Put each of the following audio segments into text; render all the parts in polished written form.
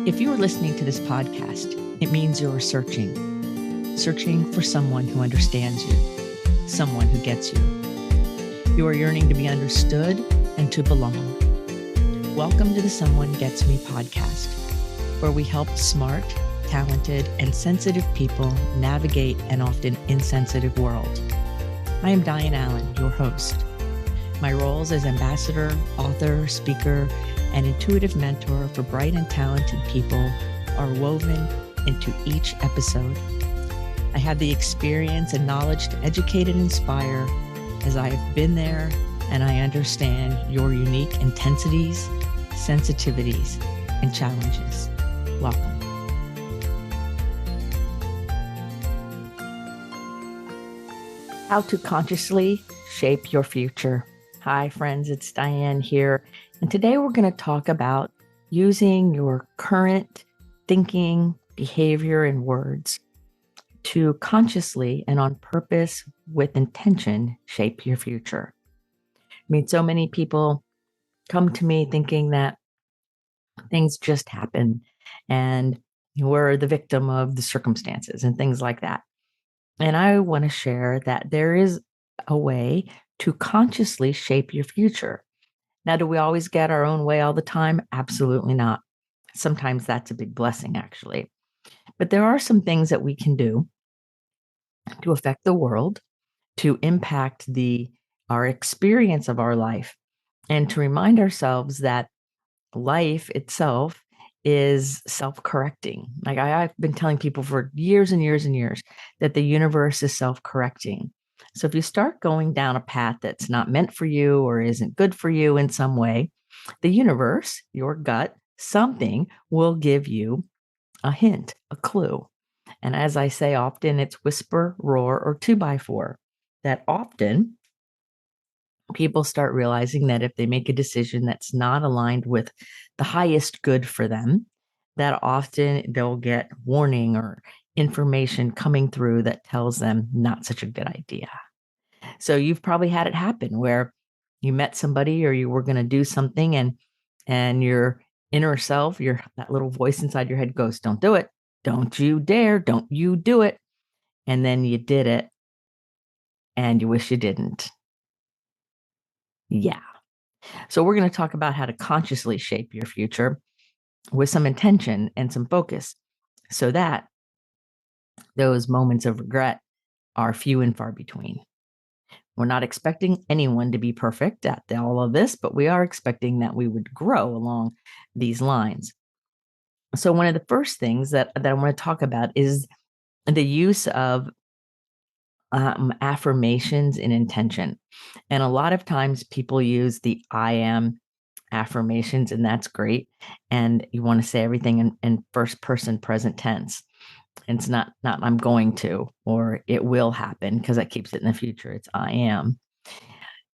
If you are listening to this podcast, it means you're searching for someone who understands you, someone who gets you. You are yearning to be understood and to belong. Welcome to the Someone Gets Me podcast, where we help smart, talented, and sensitive people navigate an often insensitive world. I am Dianne A Allen, your host. My roles as ambassador, author, speaker, and intuitive mentor for bright and talented people are woven into each episode. I have the experience and knowledge to educate and inspire, as I have been there and I understand your unique intensities, sensitivities, and challenges. Welcome. How to consciously shape your future. Hi, friends, it's Dianne here. And today we're going to talk about using your current thinking, behavior, and words to consciously and on purpose with intention shape your future. I mean, so many people come to me thinking that things just happen and we're the victim of the circumstances and things like that. And I want to share that there is a way to consciously shape your future. Now, do we always get our own way all the time? Absolutely not. Sometimes that's a big blessing, actually. But there are some things that we can do to affect the world, to impact our experience of our life, and to remind ourselves that life itself is self-correcting. Like I've been telling people for years and years and years that the universe is self-correcting. So if you start going down a path that's not meant for you or isn't good for you in some way, the universe, your gut, something will give you a hint, a clue. And as I say often, it's whisper, roar, or 2x4. That often people start realizing that if they make a decision that's not aligned with the highest good for them, that often they'll get warning or information coming through that tells them not such a good idea. So you've probably had it happen where you met somebody or you were going to do something and your inner self, that little voice inside your head goes, "Don't do it. Don't you dare. Don't you do it." And then you did it and you wish you didn't. Yeah. So we're going to talk about how to consciously shape your future with some intention and some focus so that those moments of regret are few and far between. We're not expecting anyone to be perfect at all of this, but we are expecting that we would grow along these lines. So one of the first things that I want to talk about is the use of affirmations in intention. And a lot of times people use the I am affirmations, and that's great. And you want to say everything in first person present tense. It's not I'm going to, or it will happen, because that keeps it in the future. It's I am.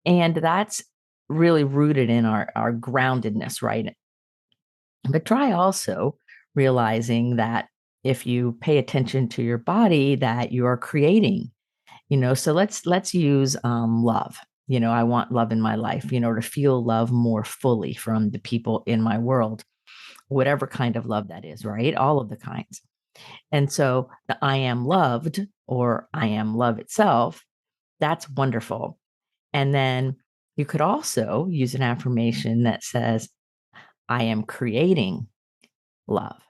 And that's really rooted in our groundedness, right? But try also realizing that if you pay attention to your body, that you are creating, so let's use love. I want love in my life, to feel love more fully from the people in my world, whatever kind of love that is, right? All of the kinds. And so the I am loved, or I am love itself, that's wonderful. And then you could also use an affirmation that says, I am creating love.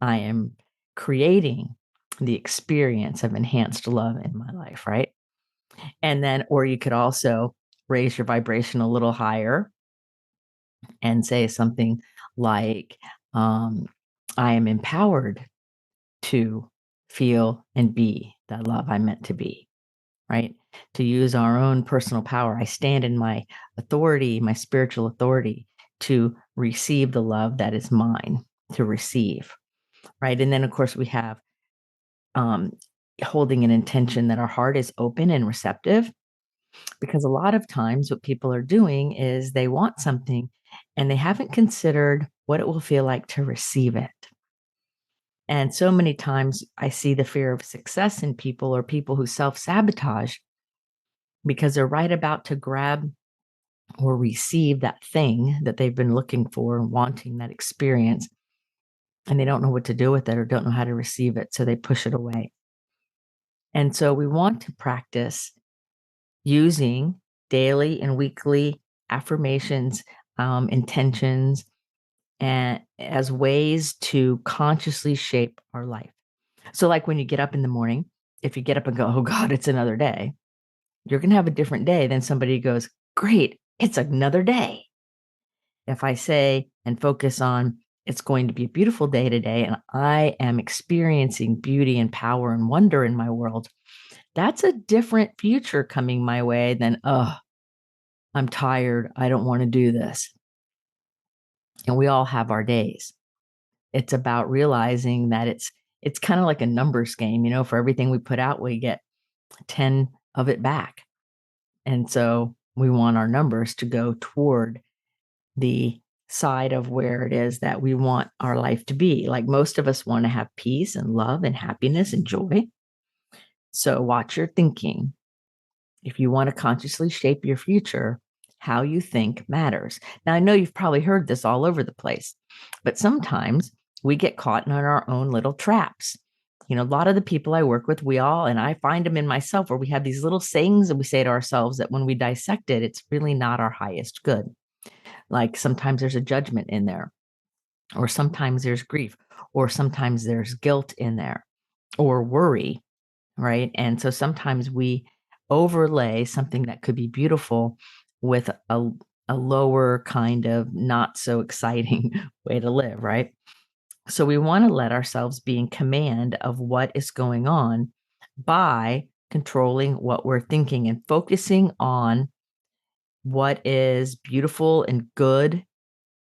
I am creating the experience of enhanced love in my life, right? And then, or you could also raise your vibration a little higher and say something like, I am empowered to feel and be the love I'm meant to be, right? To use our own personal power. I stand in my authority, my spiritual authority, to receive the love that is mine to receive, right? And then, of course, we have holding an intention that our heart is open and receptive, because a lot of times what people are doing is they want something and they haven't considered what it will feel like to receive it. And so many times I see the fear of success in people, or people who self-sabotage because they're right about to grab or receive that thing that they've been looking for and wanting, that experience. and they don't know what to do with it or don't know how to receive it. So they push it away. And so we want to practice using daily and weekly affirmations, intentions, and as ways to consciously shape our life. So, like when you get up in the morning, if you get up and go, oh God, it's another day, you're going to have a different day than somebody who goes, great, it's another day. If I say and focus on, it's going to be a beautiful day today, and I am experiencing beauty and power and wonder in my world, that's a different future coming my way than, oh, I'm tired. I don't want to do this. And we all have our days. It's about realizing that it's kind of like a numbers game, for everything we put out, we get 10 of it back. And so we want our numbers to go toward the side of where it is that we want our life to be. Like most of us want to have peace and love and happiness and joy. So watch your thinking. If you want to consciously shape your future, how you think matters. Now, I know you've probably heard this all over the place, but sometimes we get caught in our own little traps. A lot of the people I work with, and I find them in myself, where we have these little sayings that we say to ourselves that when we dissect it, it's really not our highest good. Like sometimes there's a judgment in there, or sometimes there's grief, or sometimes there's guilt in there, or worry, right? And so sometimes we overlay something that could be beautiful with a lower kind of not so exciting way to live, right? So we want to let ourselves be in command of what is going on by controlling what we're thinking and focusing on what is beautiful and good,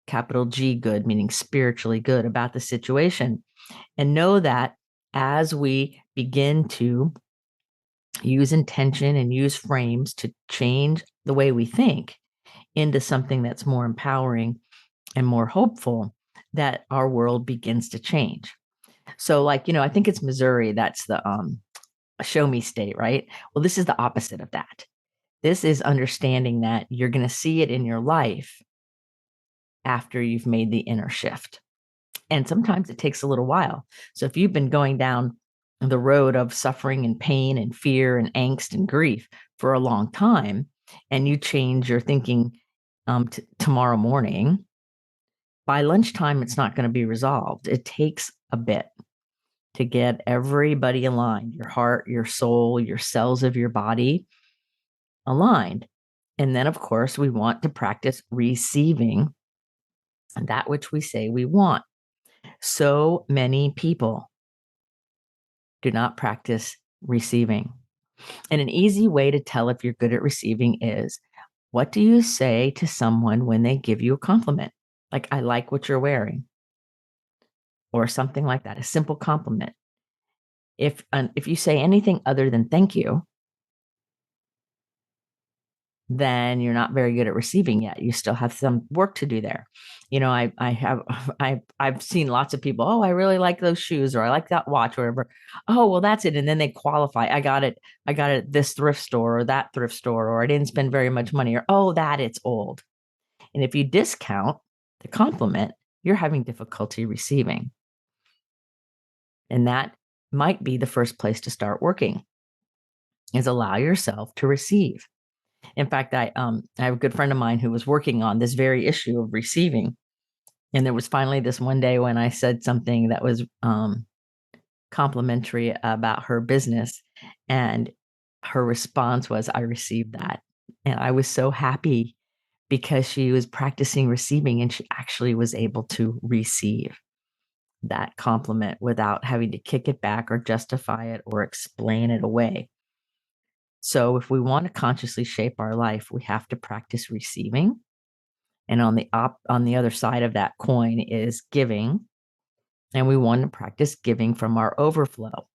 capital G good, meaning spiritually good about the situation. And know that as we begin to use intention and use frames to change the way we think into something that's more empowering and more hopeful, that our world begins to change. So, like, I think it's Missouri, that's the show me state, right? Well, this is the opposite of that. This is understanding that you're going to see it in your life after you've made the inner shift. And sometimes it takes a little while. So if you've been going down the road of suffering and pain and fear and angst and grief for a long time, and you change your thinking tomorrow morning, by lunchtime, it's not going to be resolved. It takes a bit to get everybody aligned, your heart, your soul, your cells of your body aligned. And then, of course, we want to practice receiving that which we say we want. So many people do not practice receiving. And an easy way to tell if you're good at receiving is, what do you say to someone when they give you a compliment? Like, I like what you're wearing, or something like that, a simple compliment. If you say anything other than thank you, then you're not very good at receiving yet. You still have some work to do there. I've seen lots of people, oh, I really like those shoes, or I like that watch, or whatever. Oh, well, that's it. And then they qualify. I got it at this thrift store or that thrift store, or I didn't spend very much money, or oh, that it's old. And if you discount the compliment, you're having difficulty receiving. And that might be the first place to start working, is allow yourself to receive. In fact, I have a good friend of mine who was working on this very issue of receiving. And there was finally this one day when I said something that was complimentary about her business. And her response was, I received that. And I was so happy because she was practicing receiving, and she actually was able to receive that compliment without having to kick it back or justify it or explain it away. So if we want to consciously shape our life, we have to practice receiving. And on the other side of that coin is giving. And we want to practice giving from our overflow.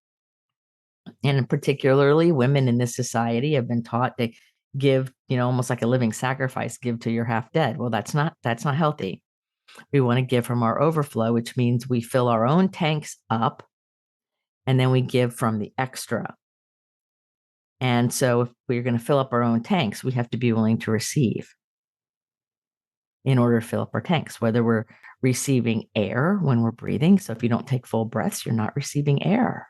And particularly women in this society have been taught to give, almost like a living sacrifice, give till you're half dead. Well, that's not healthy. We want to give from our overflow, which means we fill our own tanks up and then we give from the extra. And so if we're going to fill up our own tanks, we have to be willing to receive. in order to fill up our tanks, whether we're receiving air when we're breathing. So if you don't take full breaths, you're not receiving air,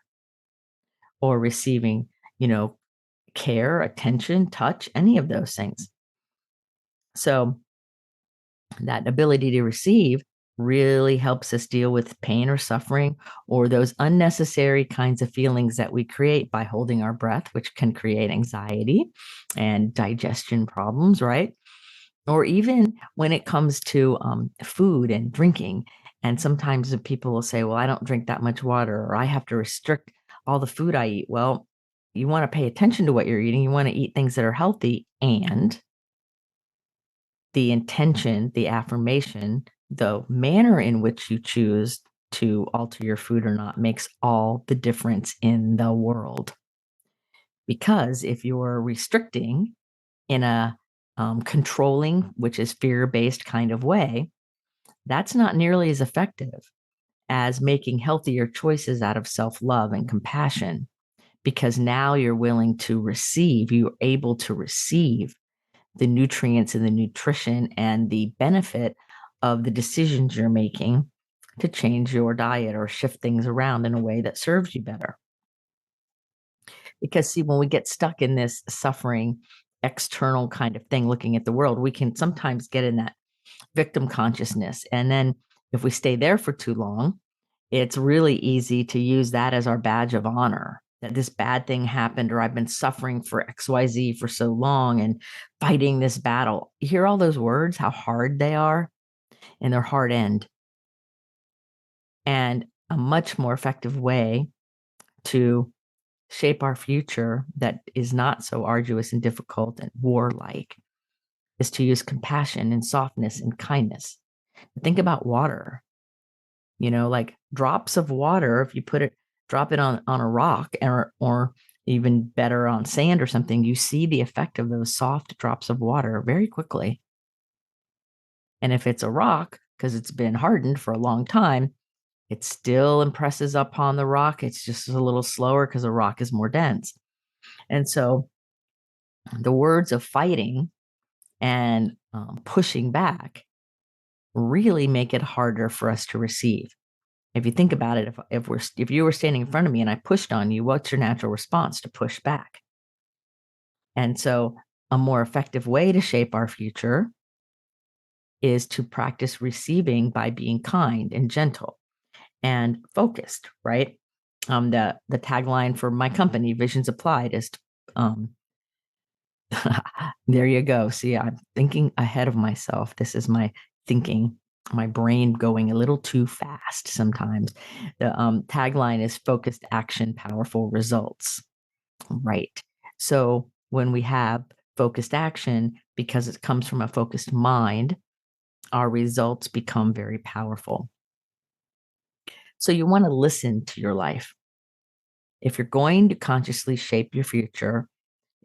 or receiving, care, attention, touch, any of those things. So that ability to receive really helps us deal with pain or suffering, or those unnecessary kinds of feelings that we create by holding our breath, which can create anxiety and digestion problems, right? Or even when it comes to food and drinking. And sometimes people will say, well, I don't drink that much water, or I have to restrict all the food I eat. Well, you want to pay attention to what you're eating. You want to eat things that are healthy, and the intention, the affirmation, the manner in which you choose to alter your food or not makes all the difference in the world. Because if you're restricting in a controlling, which is fear-based kind of way, that's not nearly as effective as making healthier choices out of self-love and compassion, because now you're willing to receive, you're able to receive the nutrients and the nutrition and the benefit of the decisions you're making to change your diet or shift things around in a way that serves you better. Because, see, when we get stuck in this suffering, external kind of thing, looking at the world, we can sometimes get in that victim consciousness. And then if we stay there for too long, it's really easy to use that as our badge of honor, that this bad thing happened, or I've been suffering for XYZ for so long and fighting this battle. You hear all those words, how hard they are, and their hard end. And a much more effective way to shape our future that is not so arduous and difficult and warlike is to use compassion and softness and kindness. Think about water. Like drops of water, if you drop it on a rock, or even better on sand or something, you see the effect of those soft drops of water very quickly. And if it's a rock, because it's been hardened for a long time, it still impresses upon the rock. It's just a little slower because the rock is more dense. And so the words of fighting and pushing back really make it harder for us to receive. If you think about it, if you were standing in front of me and I pushed on you, what's your natural response? To push back. And so a more effective way to shape our future is to practice receiving by being kind and gentle and focused, right? The tagline for my company, Visions Applied, is there you go. See, I'm thinking ahead of myself. This is my thinking, my brain going a little too fast sometimes. The tagline is focused action, powerful results. Right. So when we have focused action, because it comes from a focused mind, our results become very powerful. So you want to listen to your life. If you're going to consciously shape your future,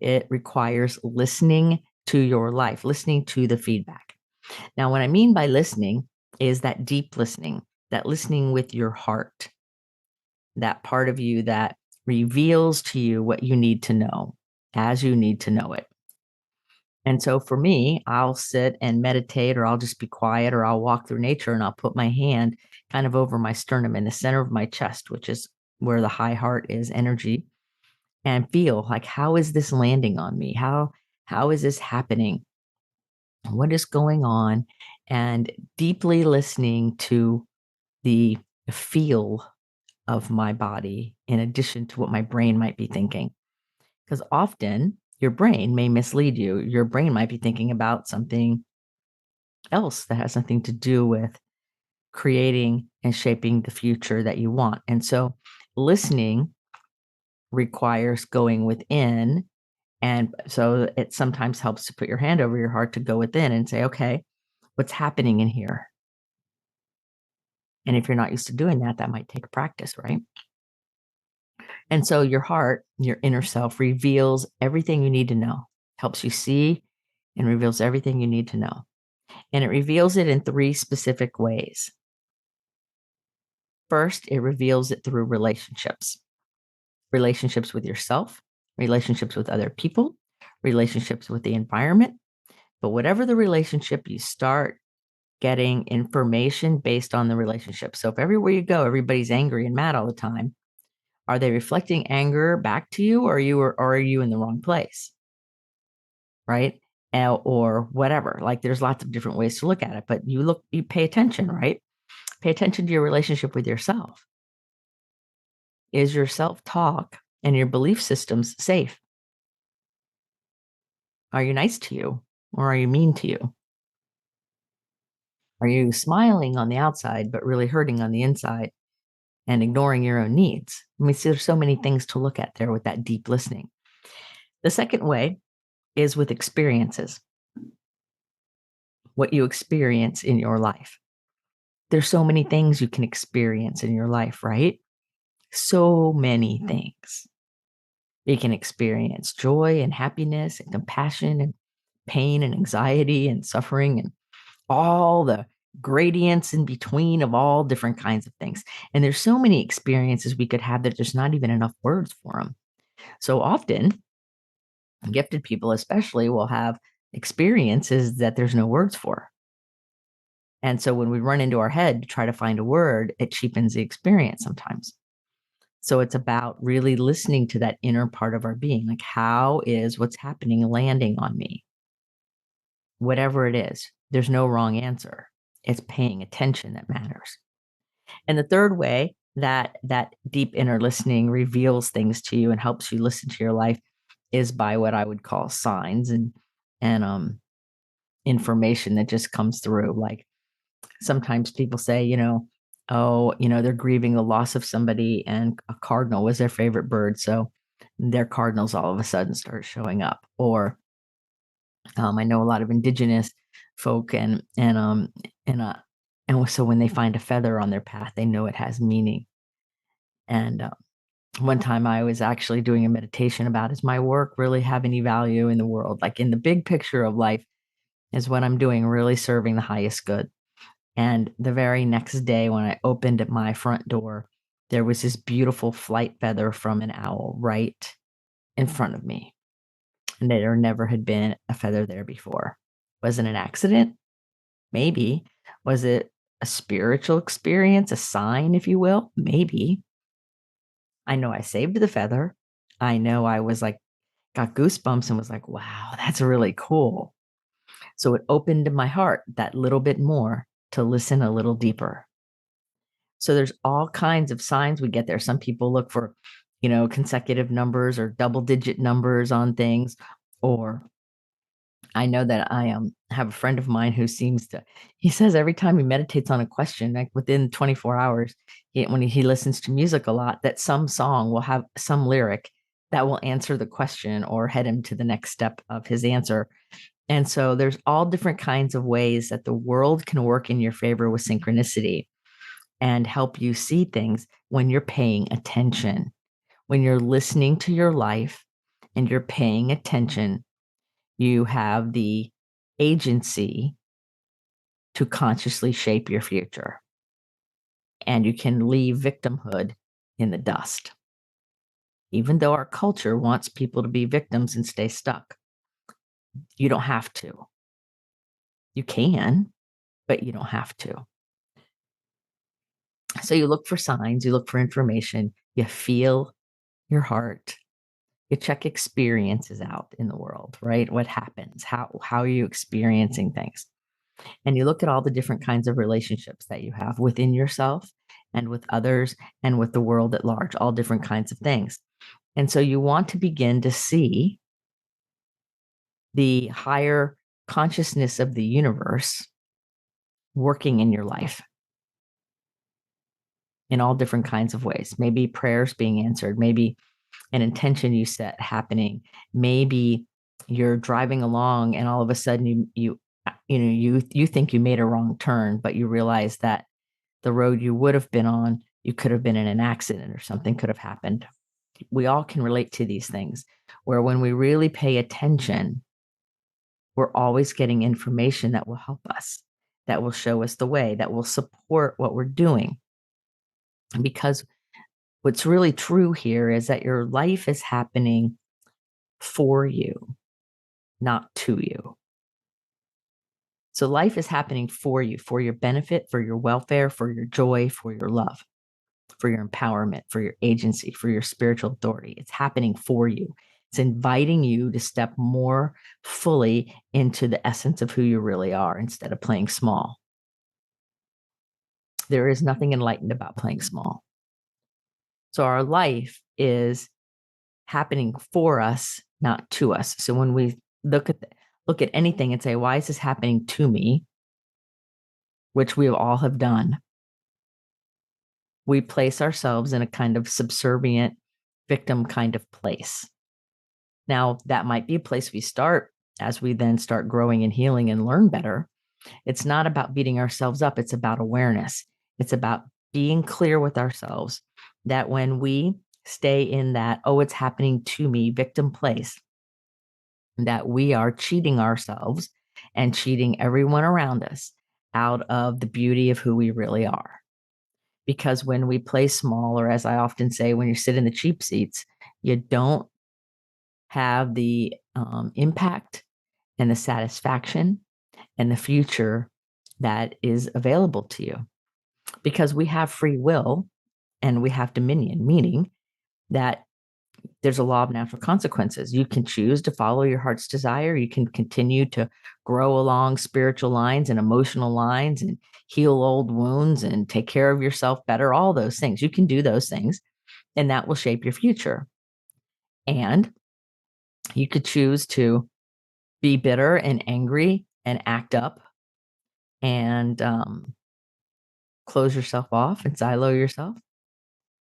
it requires listening to your life, listening to the feedback. Now, what I mean by listening is that deep listening, that listening with your heart, that part of you that reveals to you what you need to know as you need to know it. And so for me, I'll sit and meditate, or I'll just be quiet, or I'll walk through nature and I'll put my hand kind of over my sternum in the center of my chest, which is where the high heart is, energy, and feel like, how is this landing on me? How is this happening? What is going on? And deeply listening to the feel of my body in addition to what my brain might be thinking. Because often your brain may mislead you. Your brain might be thinking about something else that has nothing to do with creating and shaping the future that you want. And so listening requires going within. And so it sometimes helps to put your hand over your heart to go within and say, okay, what's happening in here? And if you're not used to doing that, that might take practice, right? And so your heart, your inner self, reveals everything you need to know, helps you see and reveals everything you need to know. And it reveals it in three specific ways. First, it reveals it through relationships, relationships with yourself, relationships with other people, relationships with the environment. But whatever the relationship, you start getting information based on the relationship. So if everywhere you go, everybody's angry and mad all the time, are they reflecting anger back to you, or are you in the wrong place? Right? Or whatever. Like there's lots of different ways to look at it, but you pay attention, right? Pay attention to your relationship with yourself. Is your self talk and your belief systems safe? Are you nice to you or are you mean to you? Are you smiling on the outside, but really hurting on the inside and ignoring your own needs? I mean, there's so many things to look at there with that deep listening. The second way is with experiences, what you experience in your life. There's so many things you can experience in your life, right? So many things. You can experience joy and happiness and compassion and pain and anxiety and suffering and all the gradients in between of all different kinds of things. And there's so many experiences we could have that there's not even enough words for them. So often, gifted people, especially, will have experiences that there's no words for. And so when we run into our head to try to find a word, it cheapens the experience sometimes. So it's about really listening to that inner part of our being. Like, how is what's happening landing on me? Whatever it is, there's no wrong answer. It's paying attention that matters. And the third way that that deep inner listening reveals things to you and helps you listen to your life is by what I would call signs and information that just comes through. Like sometimes people say, oh, they're grieving the loss of somebody and a cardinal was their favorite bird. So their cardinals all of a sudden start showing up. Or I know a lot of indigenous folk and and so when they find a feather on their path, they know it has meaning. And one time I was actually doing a meditation about, is my work really have any value in the world? Like in the big picture of life, is what I'm doing really serving the highest good? And the very next day, when I opened my front door, there was this beautiful flight feather from an owl right in front of me. And there never had been a feather there before. Was it an accident? Maybe. Was it a spiritual experience, a sign, if you will? Maybe. I know I saved the feather. I know I was like, got goosebumps and was like, wow, that's really cool. So it opened my heart that little bit more to listen a little deeper. So there's all kinds of signs we get there. Some people look for, consecutive numbers or double digit numbers on things. Or I know that I have a friend of mine who he says every time he meditates on a question, like within 24 hours, when he listens to music a lot, that some song will have some lyric that will answer the question or head him to the next step of his answer. And so there's all different kinds of ways that the world can work in your favor with synchronicity and help you see things when you're paying attention. When you're listening to your life and you're paying attention, you have the agency to consciously shape your future. And you can leave victimhood in the dust. Even though our culture wants people to be victims and stay stuck, you don't have to. You can, but you don't have to. So you look for signs, you look for information, you feel your heart, you check experiences out in the world, right? What happens? How are you experiencing things? And you look at all the different kinds of relationships that you have within yourself and with others and with the world at large, all different kinds of things. And so you want to begin to see the higher consciousness of the universe working in your life in all different kinds of ways. Maybe prayers being answered, maybe an intention you set happening, maybe you're driving along and all of a sudden you think you made a wrong turn, but you realize that the road you would have been on, you could have been in an accident or something could have happened. We all can relate to these things where when we really pay attention, we're always getting information that will help us, that will show us the way, that will support what we're doing. Because what's really true here is that your life is happening for you, not to you. So life is happening for you, for your benefit, for your welfare, for your joy, for your love, for your empowerment, for your agency, for your spiritual authority. It's happening for you. It's inviting you to step more fully into the essence of who you really are instead of playing small. There is nothing enlightened about playing small. So our life is happening for us, not to us. So when we look at anything and say, why is this happening to me? Which we all have done. We place ourselves in a kind of subservient victim kind of place. Now, that might be a place we start as we then start growing and healing and learn better. It's not about beating ourselves up. It's about awareness. It's about being clear with ourselves that when we stay in that, oh, it's happening to me, victim place, that we are cheating ourselves and cheating everyone around us out of the beauty of who we really are. Because when we play small, or as I often say, when you sit in the cheap seats, you don't have the impact and the satisfaction and the future that is available to you. Because we have free will and we have dominion, meaning that there's a law of natural consequences. You can choose to follow your heart's desire. You can continue to grow along spiritual lines and emotional lines and heal old wounds and take care of yourself better, all those things. You can do those things, and that will shape your future. And you could choose to be bitter and angry and act up and close yourself off and silo yourself,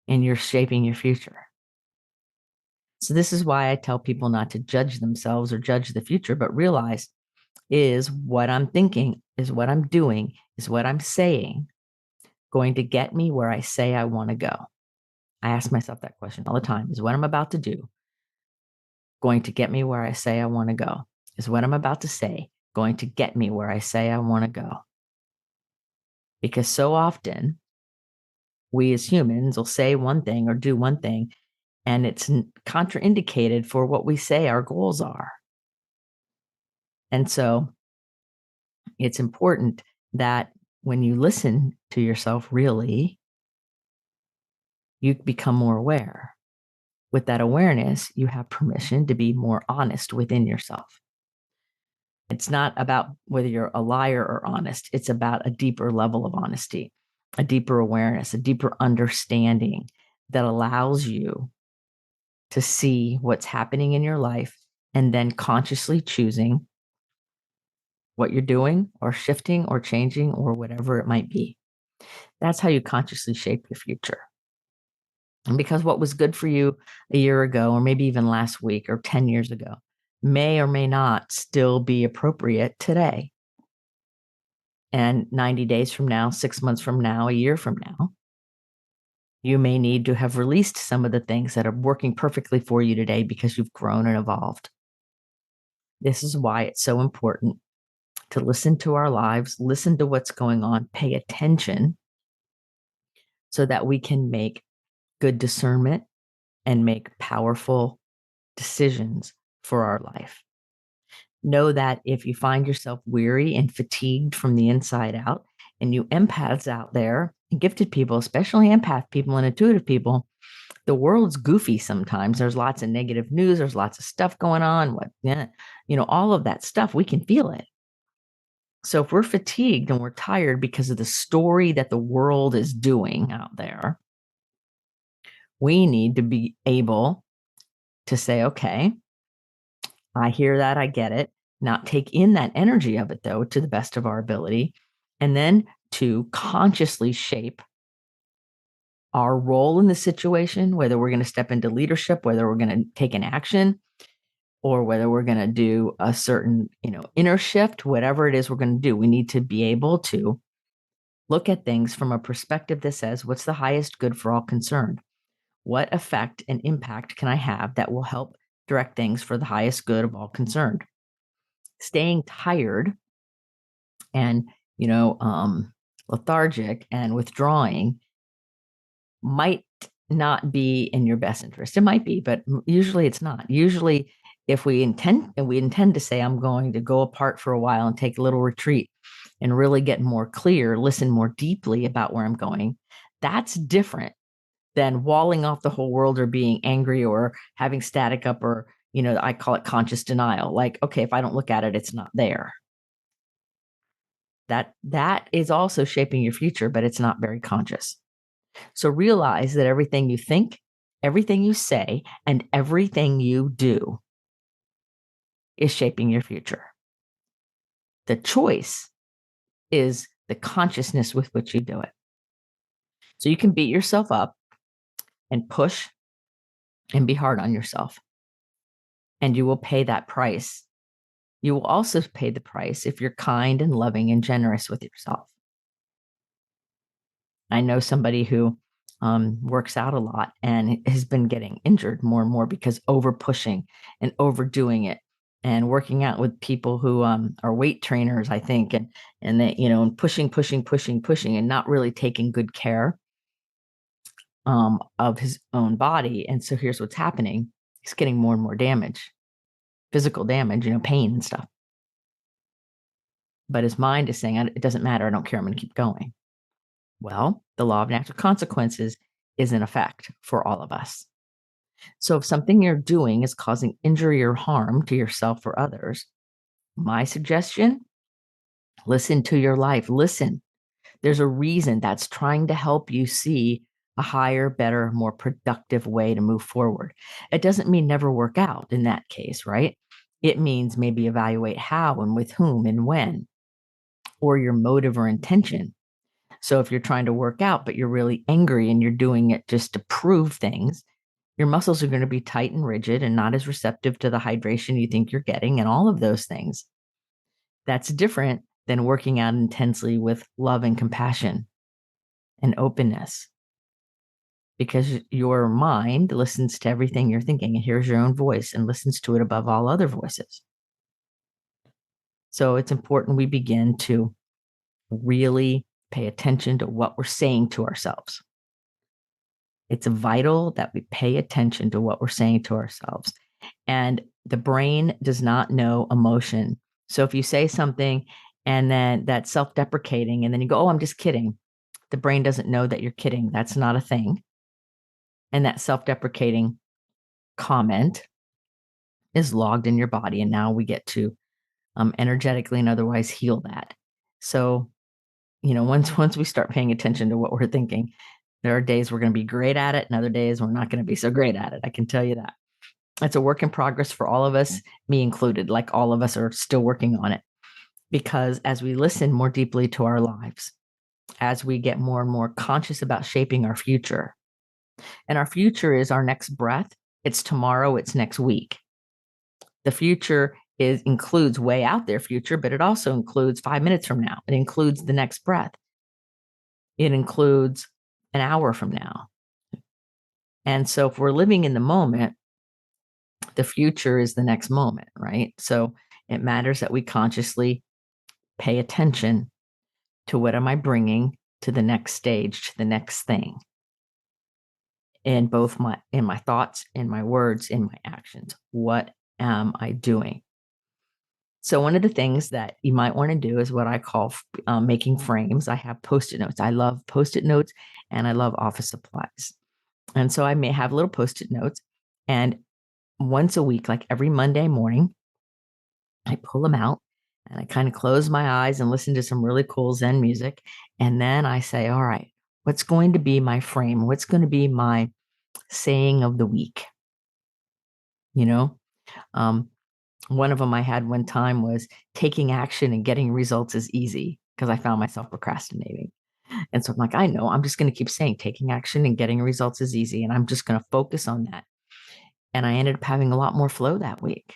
and you're shaping your future. So this is why I tell people not to judge themselves or judge the future, but realize, is what I'm thinking, is what I'm doing, is what I'm saying going to get me where I say I want to go? I ask myself that question all the time. Is what I'm about to do going to get me where I say I want to go? Is what I'm about to say going to get me where I say I want to go? Because so often we as humans will say one thing or do one thing, and it's contraindicated for what we say our goals are. And so it's important that when you listen to yourself, really, you become more aware. With that awareness, you have permission to be more honest within yourself. It's not about whether you're a liar or honest. It's about a deeper level of honesty, a deeper awareness, a deeper understanding that allows you to see what's happening in your life and then consciously choosing what you're doing or shifting or changing or whatever it might be. That's how you consciously shape your future. And because what was good for you a year ago, or maybe even last week or 10 years ago, may or may not still be appropriate today. And 90 days from now, 6 months from now, a year from now, you may need to have released some of the things that are working perfectly for you today because you've grown and evolved. This is why it's so important to listen to our lives, listen to what's going on, pay attention so that we can make good discernment and make powerful decisions for our life. Know that if you find yourself weary and fatigued from the inside out, and you empaths out there, and gifted people, especially empath people and intuitive people, the world's goofy sometimes. There's lots of negative news. There's lots of stuff going on. All of that stuff, we can feel it. So if we're fatigued and we're tired because of the story that the world is doing out there, we need to be able to say, okay, I hear that, I get it. Not take in that energy of it, though, to the best of our ability, and then to consciously shape our role in the situation, whether we're going to step into leadership, whether we're going to take an action, or whether we're going to do a certain, inner shift, whatever it is we're going to do. We need to be able to look at things from a perspective that says, what's the highest good for all concerned? What effect and impact can I have that will help direct things for the highest good of all concerned? Staying tired and, lethargic and withdrawing might not be in your best interest. It might be, but usually it's not. Usually if we intend to say, I'm going to go apart for a while and take a little retreat, and really get more clear, listen more deeply about where I'm going, that's different than walling off the whole world or being angry or having static up or, I call it conscious denial. Like, okay, if I don't look at it, it's not there. That is also shaping your future, but it's not very conscious. So realize that everything you think, everything you say, and everything you do is shaping your future. The choice is the consciousness with which you do it. So you can beat yourself up and push and be hard on yourself, and you will pay that price. You will also pay the price if you're kind and loving and generous with yourself. I know somebody who works out a lot and has been getting injured more and more because over pushing and overdoing it, and working out with people who are weight trainers, I think, and they, and pushing, and not really taking good care of his own body. And so here's what's happening: he's getting more and more damage, physical damage, pain and stuff. But his mind is saying, it doesn't matter. I don't care. I'm going to keep going. Well, the law of natural consequences is in effect for all of us. So if something you're doing is causing injury or harm to yourself or others, my suggestion, listen to your life. Listen. There's a reason that's trying to help you see a higher, better, more productive way to move forward. It doesn't mean never work out in that case, right? It means maybe evaluate how and with whom and when, or your motive or intention. So if you're trying to work out, but you're really angry and you're doing it just to prove things, your muscles are going to be tight and rigid and not as receptive to the hydration you think you're getting and all of those things. That's different than working out intensely with love and compassion and openness, because your mind listens to everything you're thinking and hears your own voice and listens to it above all other voices. So it's important we begin to really pay attention to what we're saying to ourselves. It's vital that we pay attention to what we're saying to ourselves. And the brain does not know emotion. So if you say something and then that's self-deprecating and then you go, oh, I'm just kidding, the brain doesn't know that you're kidding. That's not a thing. And that self-deprecating comment is logged in your body. And now we get to energetically and otherwise heal that. So, once we start paying attention to what we're thinking, there are days we're going to be great at it and other days we're not going to be so great at it. I can tell you that. It's a work in progress for all of us, me included. Like, all of us are still working on it, because as we listen more deeply to our lives, as we get more and more conscious about shaping our future, and our future is our next breath, it's tomorrow, it's next week. The future includes way out there future, but it also includes 5 minutes from now. It includes the next breath. It includes an hour from now. And so if we're living in the moment, the future is the next moment, right? So it matters that we consciously pay attention to what am I bringing to the next stage, to the next thing, in both in my thoughts, in my words, in my actions. What am I doing? So one of the things that you might want to do is what I call making frames. I have Post-it notes. I love Post-it notes and I love office supplies. And so I may have little Post-it notes, and once a week, like every Monday morning, I pull them out and I kind of close my eyes and listen to some really cool Zen music. And then I say, all right, what's going to be my frame? What's going to be my saying of the week? One of them I had one time was taking action and getting results is easy, because I found myself procrastinating. And so I'm like, I know, I'm just going to keep saying taking action and getting results is easy. And I'm just going to focus on that. And I ended up having a lot more flow that week.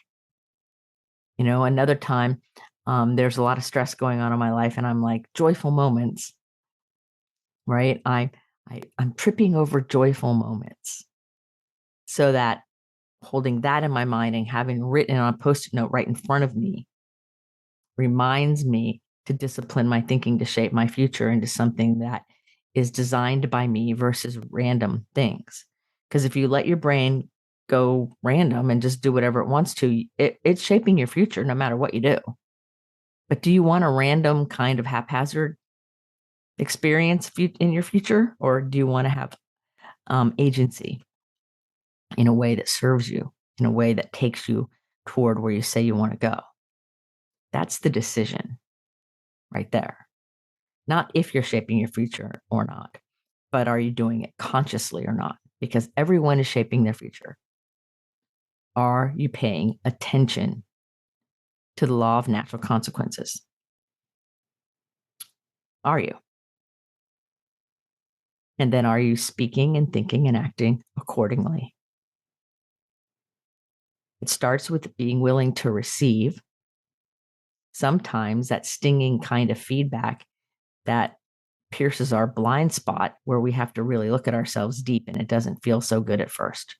Another time, there's a lot of stress going on in my life, and I'm like, joyful moments, right? I'm tripping over joyful moments, so that holding that in my mind and having written on a Post-it note right in front of me reminds me to discipline my thinking to shape my future into something that is designed by me versus random things. Because if you let your brain go random and just do whatever it wants to, it's shaping your future no matter what you do. But do you want a random kind of haphazard experience in your future? Or do you want to have agency in a way that serves you, in a way that takes you toward where you say you want to go? That's the decision right there. Not if you're shaping your future or not, but are you doing it consciously or not? Because everyone is shaping their future. Are you paying attention to the law of natural consequences? Are you? And then are you speaking and thinking and acting accordingly? It starts with being willing to receive. Sometimes that stinging kind of feedback that pierces our blind spot where we have to really look at ourselves deep and it doesn't feel so good at first.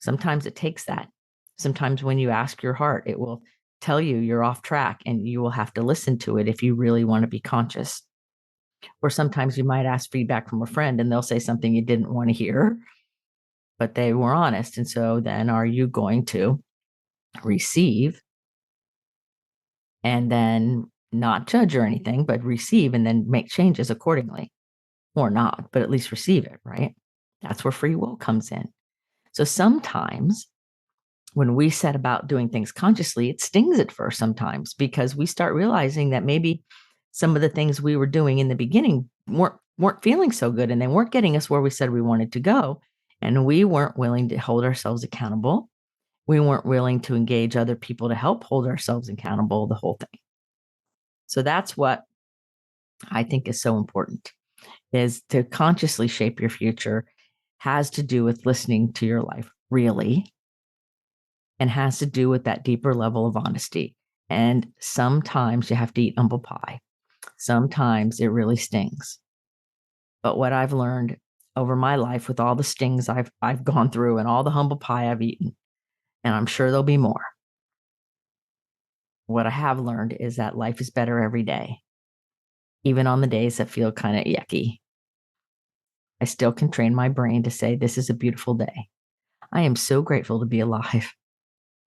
Sometimes it takes that. Sometimes when you ask your heart, it will tell you you're off track and you will have to listen to it if you really want to be conscious. Or sometimes you might ask feedback from a friend and they'll say something you didn't want to hear, but they were honest. And so then are you going to receive and then not judge or anything, but receive and then make changes accordingly? Or not, but at least receive it, right? That's where free will comes in. So sometimes when we set about doing things consciously, it stings at first sometimes because we start realizing that maybe some of the things we were doing in the beginning weren't feeling so good and they weren't getting us where we said we wanted to go. And we weren't willing to hold ourselves accountable. We weren't willing to engage other people to help hold ourselves accountable, the whole thing. So that's what I think is so important, is to consciously shape your future has to do with listening to your life really, and has to do with that deeper level of honesty. And sometimes you have to eat humble pie. Sometimes it really stings. But what I've learned over my life with all the stings I've gone through and all the humble pie I've eaten, and I'm sure there'll be more. What I have learned is that life is better every day, even on the days that feel kind of yucky. I still can train my brain to say, this is a beautiful day. I am so grateful to be alive,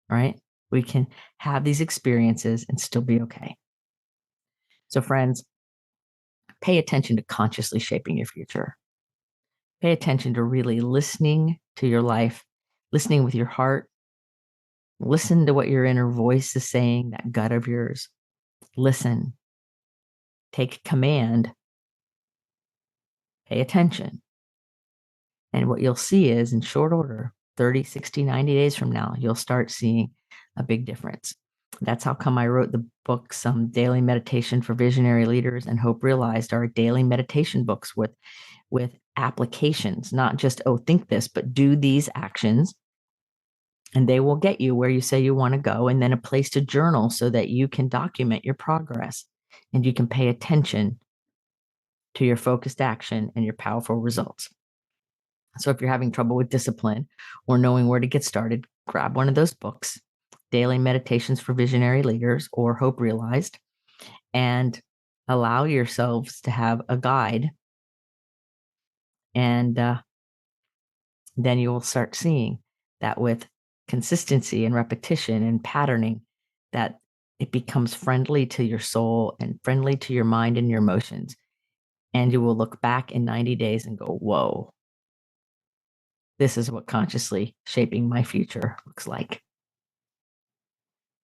right? We can have these experiences and still be okay. So friends, pay attention to consciously shaping your future. Pay attention to really listening to your life, listening with your heart. Listen to what your inner voice is saying, that gut of yours. Listen. Take command. Pay attention. And what you'll see is in short order, 30, 60, 90 days from now, you'll start seeing a big difference. That's how come I wrote the books, Daily Meditation for Visionary Leaders and Hope Realized, are daily meditation books with applications, not just, oh, think this, but do these actions. And they will get you where you say you want to go, and then a place to journal so that you can document your progress and you can pay attention to your focused action and your powerful results. So if you're having trouble with discipline or knowing where to get started, grab one of those books, Daily Meditations for Visionary Leaders or Hope Realized, and allow yourselves to have a guide. And then you will start seeing that with consistency and repetition and patterning, that it becomes friendly to your soul and friendly to your mind and your emotions. And you will look back in 90 days and go, whoa, this is what consciously shaping my future looks like.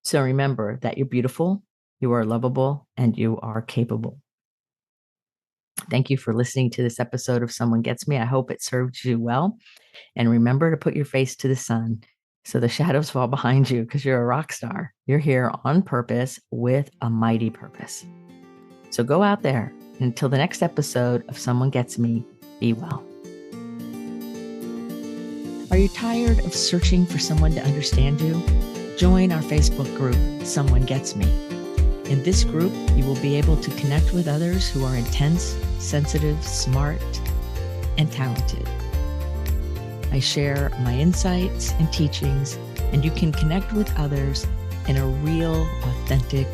So remember that you're beautiful, you are lovable, and you are capable. Thank you for listening to this episode of Someone Gets Me. I hope it served you well. And remember to put your face to the sun so the shadows fall behind you, because you're a rock star. You're here on purpose with a mighty purpose. So go out there. Until the next episode of Someone Gets Me, be well. Are you tired of searching for someone to understand you? Join our Facebook group, Someone Gets Me. In this group, you will be able to connect with others who are intense, sensitive, smart, and talented. I share my insights and teachings, and you can connect with others in a real, authentic,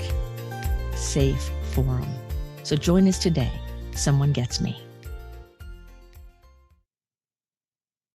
safe forum. So join us today. Someone Gets Me.